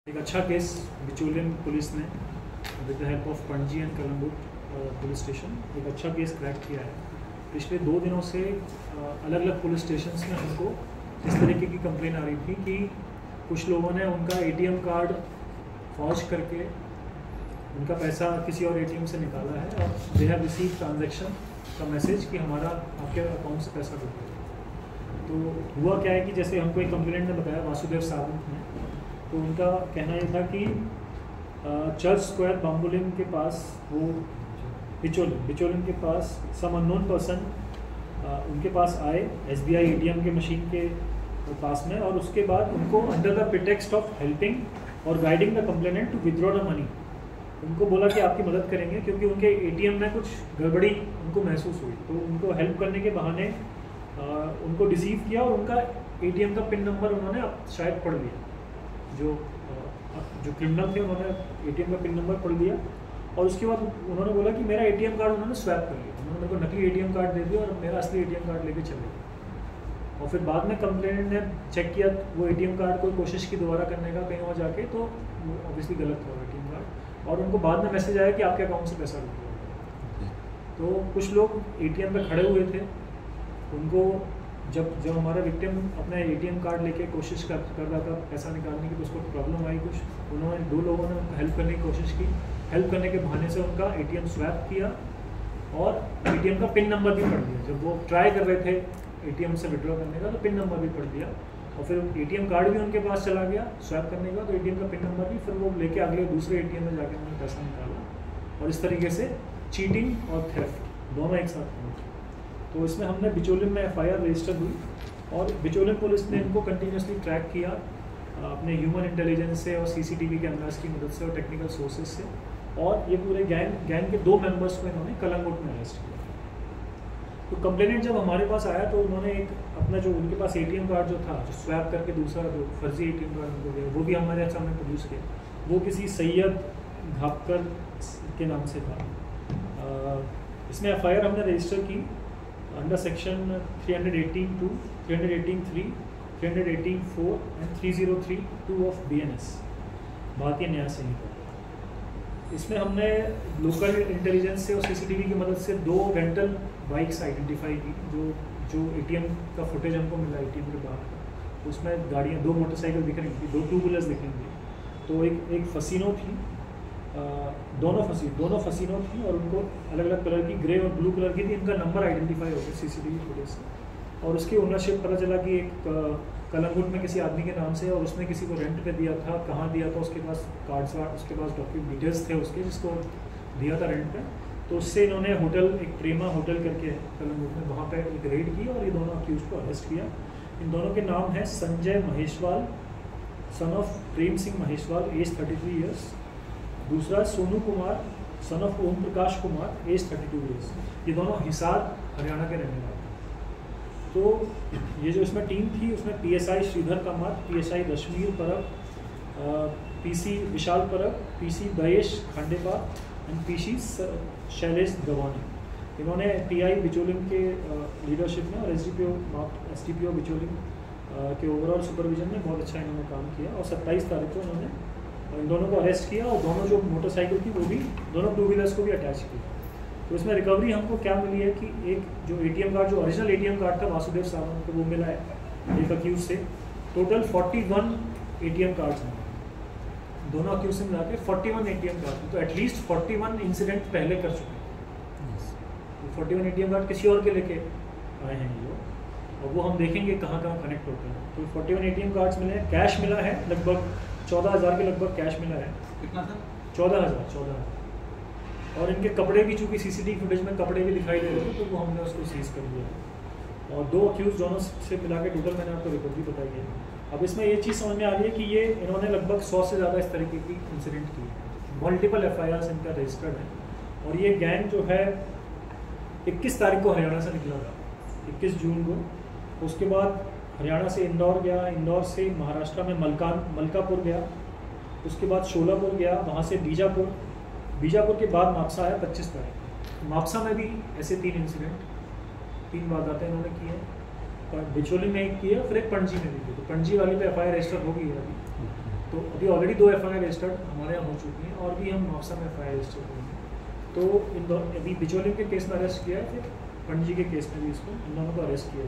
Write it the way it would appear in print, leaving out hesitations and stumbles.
एक अच्छा case बिचौलियन police ने with the help of Panaji and Calangute police station एक अच्छा केस क्रैक किया है। पिछले 2 दिनों से अलग अलग पुलिस स्टेशंस में हमको इस तरीके की कंप्लेन आ रही थी कि कुछ लोगों ने उनका एटीएम कार्ड फॉर्ज करके उनका पैसा किसी और एटीएम से निकाला है और दे हैव रिसीव ट्रांजैक्शन का मैसेज कि हमारा आपके अकाउंट से पैसा डूब गया। तो हुआ क्या है कि जैसे हमको एक कंप्लेनेंट ने बताया वासुदेव सावंत ने, तो उनका कहना ये था कि चर्च स्क्वायर बाम्बोलिम के पास वो बिचौलियन के पास सम अननोन पर्सन उनके पास आए SBI ATM के मशीन के पास में, और उसके बाद उनको under the pretext of helping और guiding the complainant to withdraw the money उनको बोला कि आपकी मदद करेंगे क्योंकि उनके ATM में कुछ गड़बड़ी उनको महसूस हुई। तो उनको हेल्प करने के बहाने उनको डिसीव किया और उनका ATM का पिन नंबर उन्होंने शायद पढ़ लिया। जो क्रिमिनल थे उन्होंने ATM का पिन नंबर पढ़ लिया और उसके बाद उन्होंने बोला कि मेरा ATM कार्ड उन्होंने स्वैप कर लिया। उन्होंने मेरे को नकली ATM कार्ड दे दिया और मेरा असली ATM कार्ड लेके चले गए। और फिर बाद में कंप्लेनेंट ने चेक किया वो ATM कार्ड कोई कोशिश की दोबारा करने का कहीं और जाके, तो वो ऑब्वियसली गलत था ATM कार्ड, और उनको बाद में मैसेज आया कि आपके अकाउंट से पैसा डूब गया। तो कुछ लोग ATM पे खड़े हुए थे, उनको जब हमारा विक्टिम अपना ATM कार्ड लेके कोशिश कर रहा था पैसा निकालने की, तो उसको प्रॉब्लम आई कुछ। उन्होंने 2 लोगों ने उनको हेल्प करने की कोशिश की, हेल्प करने के बहाने से उनका ATM स्वैप किया और ATM का पिन नंबर भी पढ़ दिया। जब वो ट्राई कर रहे थे ATM से विड्रॉ करने का तो पिन नंबर भी पढ़ दिया और फिर ATM कार्ड भी उनके पास चला गया स्वैप करने का, तो ATM का पिन नंबर भी, फिर वो लेके अगले दूसरे ATM में जाके उन्होंने पैसा निकाला। और इस तरीके से चीटिंग और थेफ्ट दोनों एक साथ हुए। तो इसमें हमने बिचौलियन में FIR रजिस्टर हुई और बिचौलियन पुलिस ने इनको कंटिन्यूसली ट्रैक किया अपने ह्यूमन इंटेलिजेंस से और CCTV कैमरास की मदद से और टेक्निकल सोर्सेज से, और ये पूरे गैंग के 2 मेंबर्स को इन्होंने कलंगुट में अरेस्ट किया। तो कंप्लेनेंट जब हमारे पास आया तो उन्होंने एक अपना जो उनके पास ATM कार्ड जो था, जो स्वैप करके दूसरा जो फर्जी ATM कार्ड उनको दिया, वो भी हमारे सामने प्रोड्यूस किया। वो किसी सैयद घापकर के नाम से था। इसमें FIR हमने रजिस्टर की under section 318(2), 318(3), 318(4) and 303(2) of BNS भारतीय न्याय संहिता। इसमें हमने लोकल इंटेलिजेंस से और CCTV की मदद से 2 रेंटल बाइक्स आइडेंटिफाई की, जो ATM का फुटेज हमको मिला ATM के बाहर। उसमें गाड़ियाँ 2 मोटरसाइकिल दिख रही थी, 2 टू व्हीलर्स दिख रही थी। तो एक फसीनो थी, दोनों फसीनो थी और उनको अलग अलग कलर की, ग्रे और ब्लू कलर की थी। इनका नंबर आइडेंटिफाई हो गया CCTV फुटेज से, और उसकी ओनरशिप पता चला कि एक कलंगुट में किसी आदमी के नाम से, और उसने किसी को रेंट पे दिया था, कहाँ दिया था, उसके पास कार्ड्स, उसके पास डॉक्यूमेंट डिटेल्स थे उसके, जिसको दिया था रेंट पे। तो उससे इन्होंने होटल, एक प्रेमा होटल करके कलंगुट में, वहाँ पे एक रेड की और ये दोनों अक्यूज को अरेस्ट किया। इन दोनों के नाम है Sanjay Maheshwal son of Prem Singh Maheshwal, age 33 years. दूसरा Sonu Kumar son of Om Prakash Kumar, age 32 years. ये दोनों हिसार हरियाणा के रहने वाले। तो ये जो इसमें टीम थी उसमें PSI श्रीधर कमार, PSI रश्मीर परब, PC Vishal Parab, PC Dayesh Khandepa and PC Shailesh Gawani. इन्होंने PI बिचौलियन के लीडरशिप में और SDPO बिचौलियन के ओवरऑल सुपरविजन में बहुत अच्छा इन्होंने काम किया। और 27 तारीख को इन्होंने इन दोनों को अरेस्ट किया और दोनों जो मोटरसाइकिल थी वो भी, दोनों 2 व्हीलर्स को भी अटैच किया। तो इसमें रिकवरी हमको क्या मिली है कि एक जो ATM कार्ड, जो ओरिजिनल ATM कार्ड था वासुदेव सावंत को, वो मिला है एक अक्यूज से। टोटल 41 ATM कार्ड्स हैं, दोनों अक्यूज से मिला के 41 ATM कार्ड, तो एटलीस्ट 41 इंसिडेंट पहले कर चुके हैं। तो 41 ATM कार्ड किसी और के लेके आए हैं ये लोग, और वो हम देखेंगे कहाँ कहाँ कनेक्ट होते हैं। तो 41 ATM कार्ड्स मिले हैं। कैश मिला है लगभग 14,000 के लगभग कैश मिला है। कितना था? 14,000। और इनके कपड़े भी, चूँकि CCTV फुटेज में कपड़े भी दिखाई दे रहे थे, तो वो हमने उसको सीज कर लिया। और 2 अक्यूज दोनों से मिला के टोटल मैंने आपको रिकवरी बताई है। अब इसमें ये चीज़ समझ में आ रही है कि ये इन्होंने लगभग 100 से ज़्यादा इस तरीके की इंसिडेंट की, मल्टीपल FIRs इनका रजिस्टर्ड है। और ये गैंग जो है 21 तारीख को हरियाणा से निकला था, 21 जून को। उसके बाद हरियाणा से इंदौर गया, इंदौर से महाराष्ट्र में मलकापुर गया, उसके बाद शोलापुर गया, वहाँ से बीजापुर के बाद मापसा आया 25 तारीख। मापसा में भी ऐसे 3 इंसिडेंट, 3 वारदातें इन्होंने की हैं। बिचौली में एक किया, फिर एक पणजी में भी की। तो पणजी वाली पे FIR रजिस्टर होगी अभी। तो अभी ऑलरेडी 2 FIR रजिस्टर्ड हमारे यहाँ हो चुकी हैं और भी हम नौसा में FIR रजिस्टर करेंगे। तो अभी बिचौलियों के केस में अरेस्ट किया है, फिर पंडित जी के केस में भी इसको इन दोनों को अरेस्ट किया।